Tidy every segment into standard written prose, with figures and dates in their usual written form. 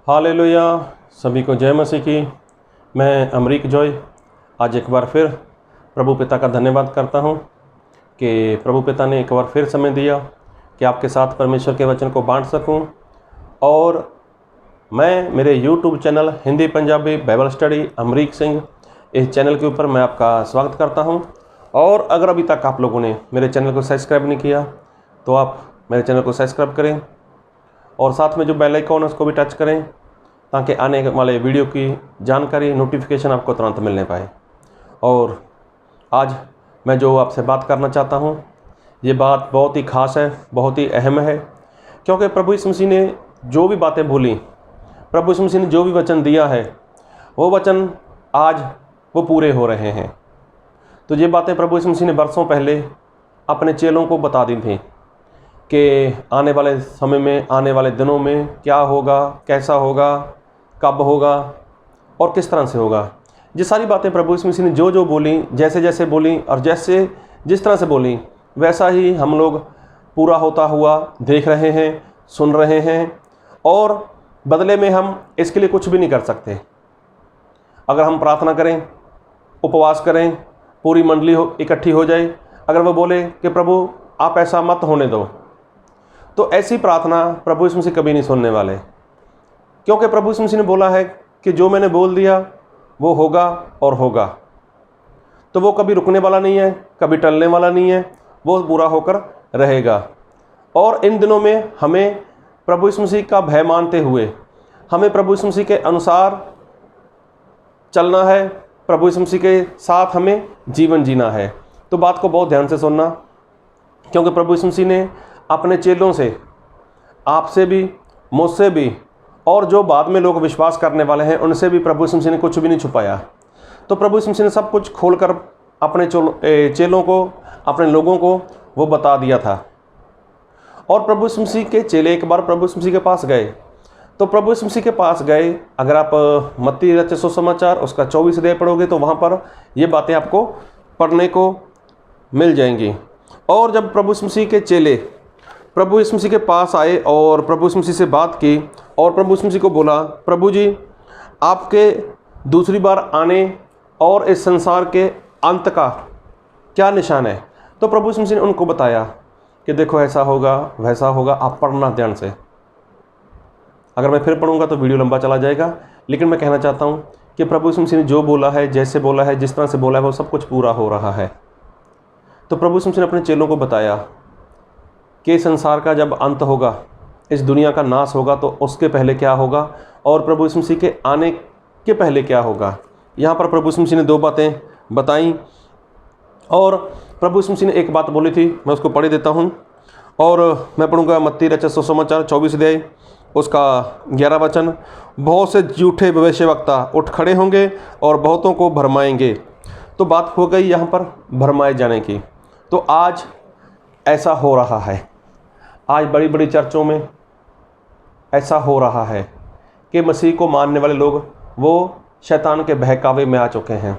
Hallelujah. सभी को जय मसीह की। मैं अमरीक जॉय आज एक बार फिर प्रभु पिता का धन्यवाद करता हूं कि प्रभु पिता ने एक बार फिर समय दिया कि आपके साथ परमेश्वर के वचन को बांट सकूं। और मैं मेरे YouTube channel Hindi Punjabi Bible study Amrik Singh, इस चैनल के ऊपर मैं आपका स्वागत करता हूं। और अगर अभी तक आप लोगों ने मेरे चैनल को सब्सक्राइब नहीं किया तो आप मेरे चैनल को सब्सक्राइब करें और साथ में जो बेल आइकन है उसको भी टच करें ताकि आने वाले वीडियो की जानकारी नोटिफिकेशन आपको तुरंत मिलने पाए। और आज मैं जो आपसे बात करना चाहता हूँ ये बात बहुत ही ख़ास है, बहुत ही अहम है, क्योंकि प्रभु यीशु मसीह ने जो भी बातें बोली, प्रभु यीशु मसीह ने जो भी वचन दिया है वो वचन आज वो पूरे हो रहे हैं। तो ये बातें प्रभु यीशु मसीह ने बरसों पहले अपने चेलों को बता दी थी कि आने वाले समय में, आने वाले दिनों में क्या होगा, कैसा होगा, कब होगा और किस तरह से होगा। ये सारी बातें प्रभु यीशु मसीह ने जो जो बोली, जैसे जैसे बोली और जिस तरह से बोली वैसा ही हम लोग पूरा होता हुआ देख रहे हैं, सुन रहे हैं। और बदले में हम इसके लिए कुछ भी नहीं कर सकते। अगर हम प्रार्थना करें, उपवास करें, पूरी मंडली इकट्ठी हो जाए, अगर वो बोले कि प्रभु आप ऐसा मत होने दो, तो ऐसी प्रार्थना प्रभु यीशु मसीह कभी नहीं सुनने वाले। क्योंकि प्रभु यीशु मसीह ने बोला है कि जो मैंने बोल दिया वो होगा और होगा। तो वो कभी रुकने वाला नहीं है, कभी टलने वाला नहीं है, वो पूरा होकर रहेगा। और इन दिनों में हमें प्रभु यीशु मसीह का भय मानते हुए हमें प्रभु यीशु मसीह के अनुसार चलना है, प्रभु यीशु मसीह के साथ हमें जीवन जीना है। तो बात को बहुत ध्यान से सुनना, क्योंकि प्रभु यीशु मसीह ने अपने चेलों से, आपसे भी, मुझसे भी और जो बाद में लोग विश्वास करने वाले हैं उनसे भी प्रभु यीशु मसीह ने कुछ भी नहीं छुपाया। तो प्रभु यीशु मसीह ने सब कुछ खोलकर अपने चेलों को, अपने लोगों को वो बता दिया था। और प्रभु यीशु मसीह के चेले एक बार प्रभु यीशु मसीह के पास गए। तो प्रभु यीशु मसीह के पास गए, अगर आप मत्ती रचित सुसमाचार उसका 24 अध्याय पढ़ोगे तो वहाँ पर ये बातें आपको पढ़ने को मिल जाएंगी। और जब प्रभु यीशु मसीह के चेले प्रभु यीशु मसीह के पास आए और प्रभु यीशु मसीह से बात की और प्रभु यीशु मसीह को बोला, प्रभु जी आपके दूसरी बार आने और इस संसार के अंत का क्या निशान है। तो प्रभु यीशु मसीह ने उनको बताया कि देखो ऐसा होगा, वैसा होगा, आप पढ़ना ध्यान से। अगर मैं फिर पढ़ूंगा तो वीडियो लंबा चला जाएगा, लेकिन मैं कहना चाहता हूँ कि प्रभु यीशु मसीह ने जो बोला है, जैसे बोला है, जिस तरह से बोला है वो सब कुछ पूरा हो रहा है। तो प्रभु यीशु मसीह ने अपने चेलों को बताया कि संसार का जब अंत होगा, इस दुनिया का नाश होगा, तो उसके पहले क्या होगा और प्रभु यीशु मसीह के आने के पहले क्या होगा। यहाँ पर प्रभु यीशु मसीह ने दो बातें बताई और प्रभु यीशु मसीह ने एक बात बोली थी, मैं उसको पढ़ देता हूँ। और मैं पढ़ूँगा मत्ती रचित सुसमाचार 24 अध्याय उसका 11 वचन। बहुत से झूठे भविष्यवक्ता उठ खड़े होंगे और बहुतों को भरमाएंगे। तो बात हो गई यहाँ पर भरमाए जाने की। तो आज ऐसा हो रहा है, आज बड़ी बड़ी चर्चों में ऐसा हो रहा है कि मसीह को मानने वाले लोग वो शैतान के बहकावे में आ चुके हैं,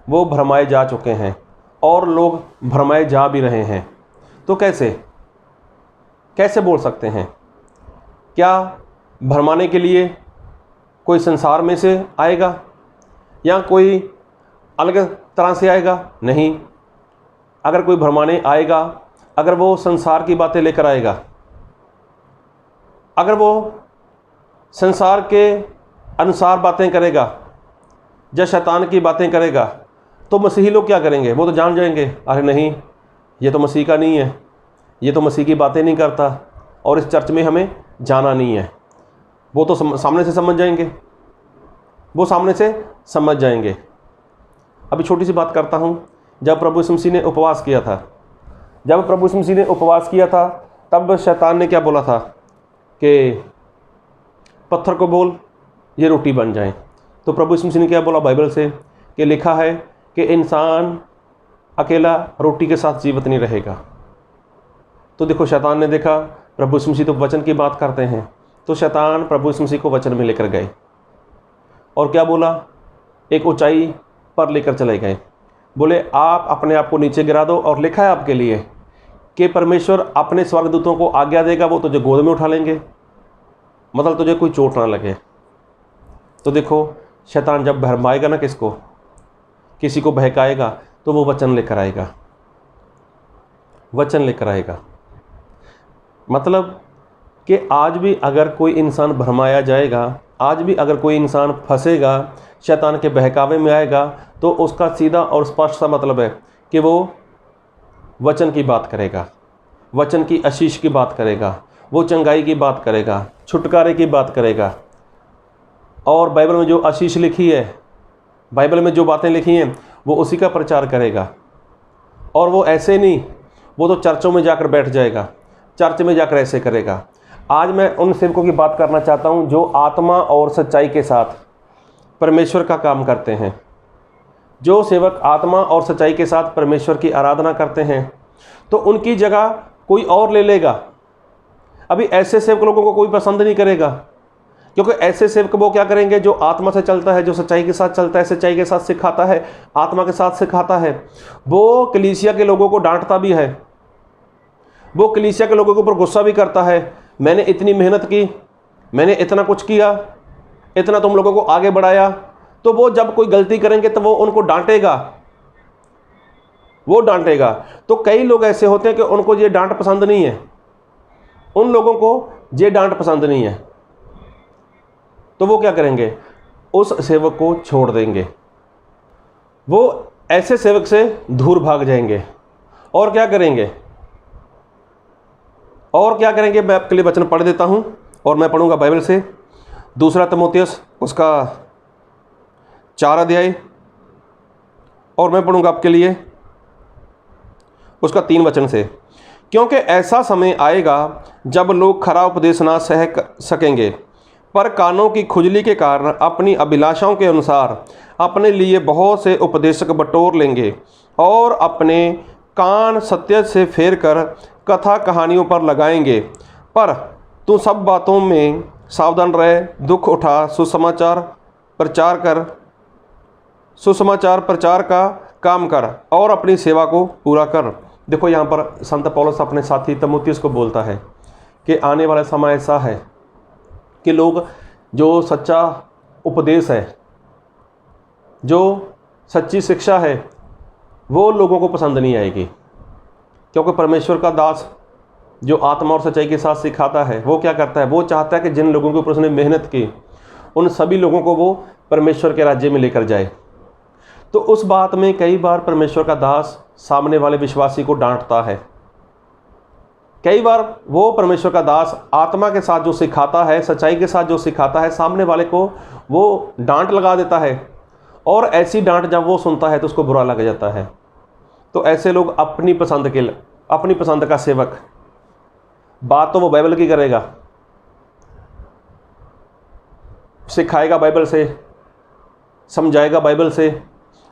वो भरमाए जा चुके हैं और लोग भरमाए जा भी रहे हैं। तो कैसे बोल सकते हैं? क्या भरमाने के लिए कोई संसार में से आएगा या कोई अलग तरह से आएगा? नहीं। अगर कोई भरमाने आएगा, अगर वो संसार की बातें लेकर आएगा, अगर वो संसार के अनुसार बातें करेगा या शैतान की बातें करेगा, तो मसीही लोग क्या करेंगे? वो तो जान जाएंगे, अरे नहीं ये तो मसीह का नहीं है, ये तो मसीह की बातें नहीं करता और इस चर्च में हमें जाना नहीं है। वो तो सामने से समझ जाएंगे, वो सामने से समझ जाएंगे। अभी छोटी सी बात करता हूँ। जब प्रभु यीशु मसीह ने उपवास किया था, जब प्रभु यीशु मसीह ने उपवास किया था तब शैतान ने क्या बोला था कि पत्थर को बोल ये रोटी बन जाए। तो प्रभु यीशु मसीह ने क्या बोला बाइबल से कि लिखा है कि इंसान अकेला रोटी के साथ जीवित नहीं रहेगा। तो देखो शैतान ने देखा प्रभु यीशु मसीह तो वचन की बात करते हैं, तो शैतान प्रभु यीशु मसीह को वचन में लेकर गए और क्या बोला, एक ऊंचाई पर लेकर चले गए। बोले आप अपने आप को नीचे गिरा दो और लिखा है आपके लिए कि परमेश्वर अपने स्वर्गदूतों को आज्ञा देगा, वो तुझे गोद में उठा लेंगे, मतलब तुझे कोई चोट ना लगे। तो देखो, शैतान जब भरमाएगा ना किसको, किसी को बहकाएगा, तो वो वचन लेकर आएगा, वचन लेकर आएगा। मतलब कि आज भी अगर कोई इंसान भरमाया जाएगा, आज भी अगर कोई इंसान फंसेगा, शैतान के बहकावे में आएगा, तो उसका सीधा और स्पष्ट सा मतलब है कि वो वचन की बात करेगा, वचन की आशीष की बात करेगा, वो चंगाई की बात करेगा, छुटकारे की बात करेगा। और बाइबल में जो आशीष लिखी है, बाइबल में जो बातें लिखी हैं, वो उसी का प्रचार करेगा। और वो ऐसे नहीं, वो तो चर्चों में जाकर बैठ जाएगा, चर्च में जाकर ऐसे करेगा। आज मैं उन सेवकों की बात करना चाहता हूँ जो आत्मा और सच्चाई के साथ परमेश्वर का काम करते हैं। जो सेवक आत्मा और सच्चाई के साथ परमेश्वर की आराधना करते हैं, तो उनकी जगह कोई और ले लेगा। अभी ऐसे सेवक लोगों को कोई पसंद नहीं करेगा, क्योंकि ऐसे सेवक वो क्या करेंगे, जो आत्मा से चलता है, जो सच्चाई के साथ चलता है, सच्चाई के साथ सिखाता है, आत्मा के साथ सिखाता है, वो कलीसिया के लोगों को डांटता भी है, वो कलीसिया के लोगों के ऊपर गुस्सा भी करता है। मैंने इतनी मेहनत की, मैंने इतना कुछ किया, इतना तुम लोगों को आगे बढ़ाया, तो वो जब कोई गलती करेंगे तो वो उनको डांटेगा, वो डांटेगा। तो कई लोग ऐसे होते हैं कि उनको ये डांट पसंद नहीं है, उन लोगों को ये डांट पसंद नहीं है, तो वो क्या करेंगे, उस सेवक को छोड़ देंगे, वो ऐसे सेवक से दूर भाग जाएंगे। और क्या करेंगे, और क्या करेंगे, मैं आपके लिए वचन पढ़ देता हूं, और मैं पढ़ूंगा बाइबल से, 2 तीमुथियुस उसका 4 अध्याय, और मैं पढ़ूंगा आपके लिए उसका 3 वचन से। क्योंकि ऐसा समय आएगा जब लोग खरा उपदेश ना सह सकेंगे, पर कानों की खुजली के कारण अपनी अभिलाषाओं के अनुसार अपने लिए बहुत से उपदेशक बटोर लेंगे, और अपने कान सत्य से फेर कर कथा कहानियों पर लगाएंगे। पर तू सब बातों में सावधान रहे, दुख उठा, सुसमाचार प्रचार का काम कर, और अपनी सेवा को पूरा कर। देखो, यहाँ पर संत पौलुस अपने साथी तीमुथियुस को बोलता है कि आने वाला समय ऐसा है कि लोग, जो सच्चा उपदेश है, जो सच्ची शिक्षा है, वो लोगों को पसंद नहीं आएगी। क्योंकि परमेश्वर का दास जो आत्मा और सच्चाई के साथ सिखाता है, वो क्या करता है, वो चाहता है कि जिन लोगों के ऊपर उसने मेहनत की, उन सभी लोगों को वो परमेश्वर के राज्य में लेकर जाए। तो उस बात में कई बार परमेश्वर का दास सामने वाले विश्वासी को डांटता है। कई बार वो परमेश्वर का दास आत्मा के साथ जो सिखाता है, सच्चाई के साथ जो सिखाता है, सामने वाले को वो डांट लगा देता है, और ऐसी डांट जब वो सुनता है तो उसको बुरा लग जाता है। तो ऐसे लोग अपनी पसंद का सेवक, बात तो वो बाइबल की करेगा, सिखाएगा बाइबल से, समझाएगा बाइबल से,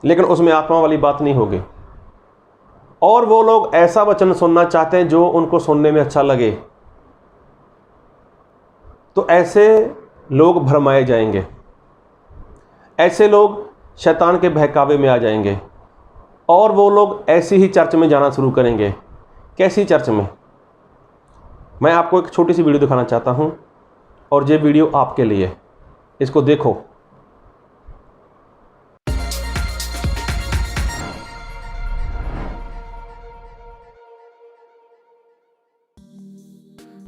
लेकिन उसमें आत्मा वाली बात नहीं होगी। और वो लोग ऐसा वचन सुनना चाहते हैं जो उनको सुनने में अच्छा लगे। तो ऐसे लोग भरमाए जाएंगे, ऐसे लोग शैतान के बहकावे में आ जाएंगे, और वो लोग ऐसी ही चर्च में जाना शुरू करेंगे। कैसी चर्च में? मैं आपको एक छोटी सी वीडियो दिखाना चाहता हूं, और ये वीडियो आपके लिए, इसको देखो।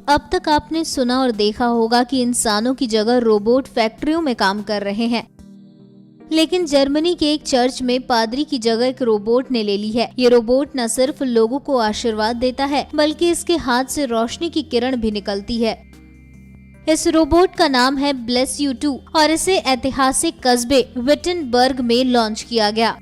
अब तक आपने सुना और देखा होगा कि इंसानों की जगह रोबोट फैक्ट्रियों में काम कर रहे हैं, लेकिन जर्मनी के एक चर्च में पादरी की जगह एक रोबोट ने ले ली है। ये रोबोट न सिर्फ लोगों को आशीर्वाद देता है, बल्कि इसके हाथ से रोशनी की किरण भी निकलती है। इस रोबोट का नाम है ब्लेस यू 2 और इसे ऐतिहासिक कस्बे विटेनबर्ग में लॉन्च किया गया।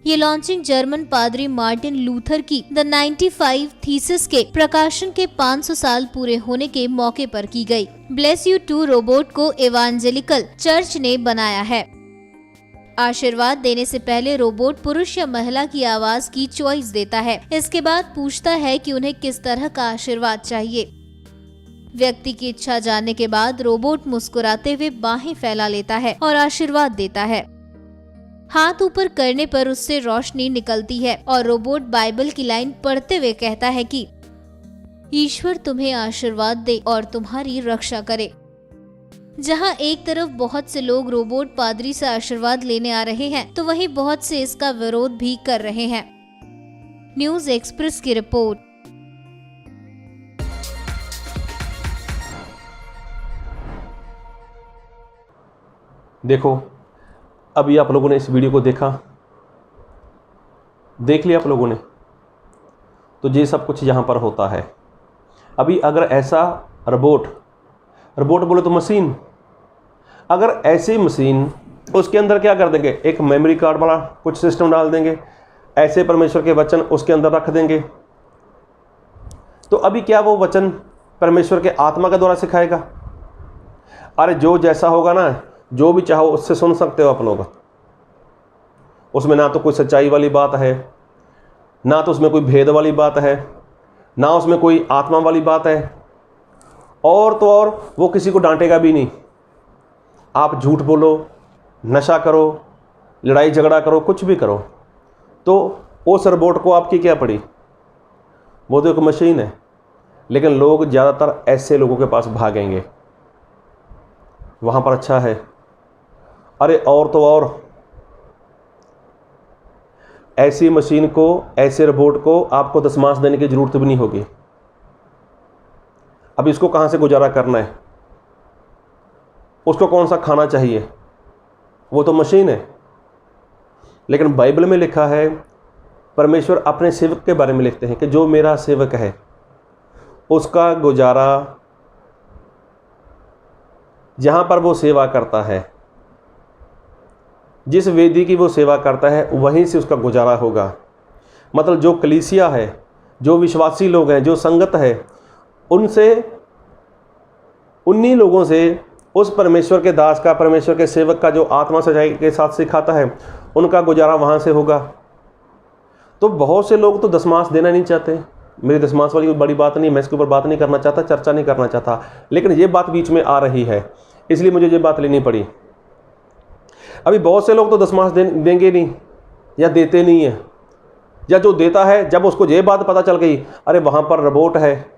ये लॉन्चिंग जर्मन पादरी मार्टिन लूथर की द 95 थीसिस के प्रकाशन के 500 साल पूरे होने के मौके पर की गई। ब्लेस यू 2 रोबोट को एवांजेलिकल चर्च ने बनाया है। आशीर्वाद देने से पहले रोबोट पुरुष या महिला की आवाज की चॉइस देता है। इसके बाद पूछता है कि उन्हें किस तरह का आशीर्वाद चाहिए। व्यक्ति की इच्छा जानने के बाद रोबोट मुस्कुराते हुए बाहें फैला लेता है और आशीर्वाद देता है। हाथ ऊपर करने पर उससे रोशनी निकलती है और रोबोट बाइबल की लाइन पढ़ते हुए कहता है कि ईश्वर तुम्हें आशीर्वाद दे और तुम्हारी रक्षा करे। जहां एक तरफ बहुत से लोग रोबोट पादरी से आशीर्वाद लेने आ रहे हैं, तो वहीं बहुत से इसका विरोध भी कर रहे हैं। न्यूज़ एक्सप्रेस की रिपोर्ट। देखो, अभी आप लोगों ने इस वीडियो को देख लिया आप लोगों ने, तो ये सब कुछ यहाँ पर होता है। अभी अगर ऐसा रोबोट बोले तो मशीन, अगर ऐसी मशीन, उसके अंदर क्या कर देंगे, एक मेमोरी कार्ड वाला कुछ सिस्टम डाल देंगे, ऐसे परमेश्वर के वचन उसके अंदर रख देंगे, तो अभी क्या वो वचन परमेश्वर के आत्मा के द्वारा सिखाएगा? अरे जो जैसा होगा ना, जो भी चाहो उससे सुन सकते हो आप लोग। उसमें ना तो कोई सच्चाई वाली बात है, ना तो उसमें कोई भेद वाली बात है, ना उसमें कोई आत्मा वाली बात है, और तो और वो किसी को डांटेगा भी नहीं। आप झूठ बोलो, नशा करो, लड़ाई झगड़ा करो, कुछ भी करो, तो उस रोबोट को आपकी क्या पड़ी? वो तो एक मशीन है। लेकिन लोग ज़्यादातर ऐसे लोगों के पास भागेंगे, वहाँ पर अच्छा है। अरे और तो और ऐसी मशीन को, ऐसे रोबोट को आपको दशमांश देने की ज़रूरत भी नहीं होगी। अब इसको कहाँ से गुजारा करना है, उसको कौन सा खाना चाहिए, वो तो मशीन है। लेकिन बाइबल में लिखा है, परमेश्वर अपने सेवक के बारे में लिखते हैं कि जो मेरा सेवक है उसका गुजारा जहाँ पर वो सेवा करता है, जिस वेदी की वो सेवा करता है, वहीं से उसका गुजारा होगा। मतलब जो कलीसिया है, जो विश्वासी लोग हैं, जो संगत है, उनसे, उन्हीं लोगों से उस परमेश्वर के दास का, परमेश्वर के सेवक का, जो आत्मा सच्चाई के साथ सिखाता है, उनका गुजारा वहाँ से होगा। तो बहुत से लोग तो दशमांश देना नहीं चाहते। मेरी दशमांश वाली कोई बड़ी बात नहीं, मैं इसके ऊपर बात नहीं करना चाहता, चर्चा नहीं करना चाहता, लेकिन ये बात बीच में आ रही है, इसलिए मुझे ये बात लेनी पड़ी। अभी बहुत से लोग तो दशमांश देंगे नहीं या देते नहीं है, या जो देता है, जब उसको ये बात पता चल गई, अरे वहाँ पर रोबोट है,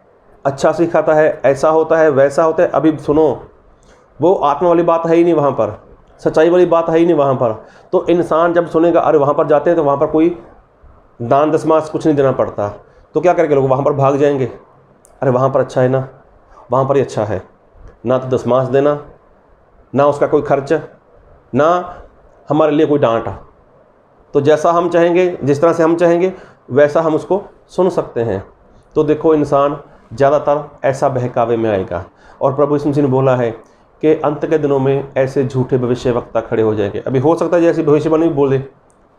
अच्छा सिखाता है, ऐसा होता है, वैसा होता है, अभी सुनो, वो आत्मा वाली बात है ही नहीं वहाँ पर, सच्चाई वाली बात है ही नहीं वहाँ पर। तो इंसान जब सुनेगा, अरे वहाँ पर जाते हैं तो वहाँ पर कोई दान दशमांश कुछ नहीं देना पड़ता, तो क्या करेंगे लोग? वहाँ पर भाग जाएंगे। अरे वहाँ पर अच्छा है ना, वहाँ पर ही अच्छा है, ना तो दशमांश देना, ना उसका कोई खर्च, ना हमारे लिए कोई डांट। तो जैसा हम चाहेंगे, जिस तरह से हम चाहेंगे, वैसा हम उसको सुन सकते हैं। तो देखो, इंसान ज़्यादातर ऐसा बहकावे में आएगा। और प्रभु यीशु मसीह ने बोला है कि अंत के दिनों में ऐसे झूठे भविष्यवक्ता खड़े हो जाएंगे। अभी हो सकता है जैसी भविष्यवाणी भी बोले,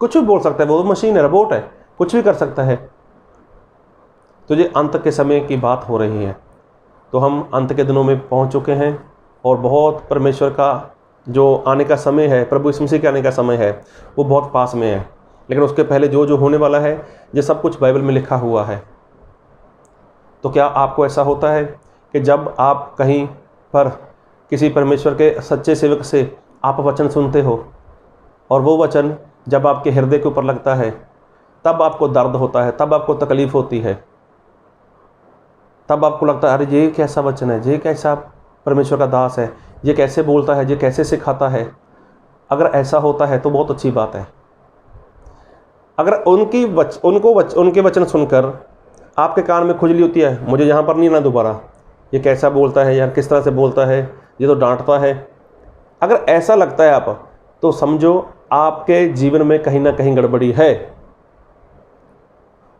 कुछ भी बोल सकता है, वो मशीन है, रोबोट है, कुछ भी कर सकता है। तो ये अंत के समय की बात हो रही है। तो हम अंत के दिनों में पहुंच चुके हैं, और बहुत परमेश्वर का जो आने का समय है, प्रभु यीशु मसीह के आने का समय है, वो बहुत पास में है। लेकिन उसके पहले जो जो होने वाला है, ये सब कुछ बाइबल में लिखा हुआ है। तो क्या आपको ऐसा होता है कि जब आप कहीं पर किसी परमेश्वर के सच्चे सेवक से आप वचन सुनते हो, और वो वचन जब आपके हृदय के ऊपर लगता है, तब आपको दर्द होता है, तब आपको तकलीफ़ होती है, तब आपको लगता है अरे ये कैसा वचन है, ये कैसा परमेश्वर का दास है, ये कैसे बोलता है, ये कैसे सिखाता है। अगर ऐसा होता है तो बहुत अच्छी बात है। अगर उनके वचन सुनकर आपके कान में खुजली होती है, मुझे यहाँ पर नहीं ना दोबारा, ये कैसा बोलता है यार, किस तरह से बोलता है, ये तो डांटता है, अगर ऐसा लगता है आप, तो समझो आपके जीवन में कहीं ना कहीं गड़बड़ी है।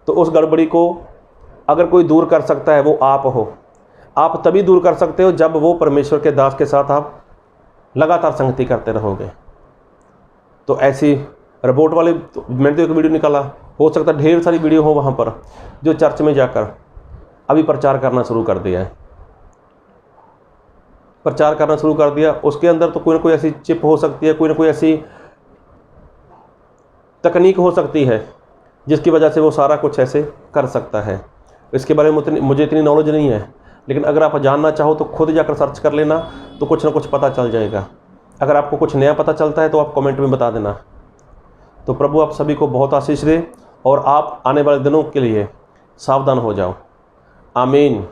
तो उस गड़बड़ी को अगर कोई दूर कर सकता है, वो आप हो। आप तभी दूर कर सकते हो जब वो परमेश्वर के दास के साथ आप लगातार संगति करते रहोगे। तो ऐसी रोबोट वाले, मैंने तो एक वीडियो निकाला, हो सकता है ढेर सारी वीडियो हो वहाँ पर, जो चर्च में जाकर अभी प्रचार करना शुरू कर दिया है, प्रचार करना शुरू कर दिया। उसके अंदर तो कोई ना कोई ऐसी चिप हो सकती है, कोई ना कोई ऐसी तकनीक हो सकती है जिसकी वजह से वो सारा कुछ ऐसे कर सकता है। इसके बारे में मुझे इतनी नॉलेज नहीं है, लेकिन अगर आप जानना चाहो तो खुद जाकर सर्च कर लेना, तो कुछ ना कुछ पता चल जाएगा। अगर आपको कुछ नया पता चलता है तो आप कमेंट में बता देना। तो प्रभु आप सभी को बहुत आशीष दे, और आप आने वाले दिनों के लिए सावधान हो जाओ। आमीन।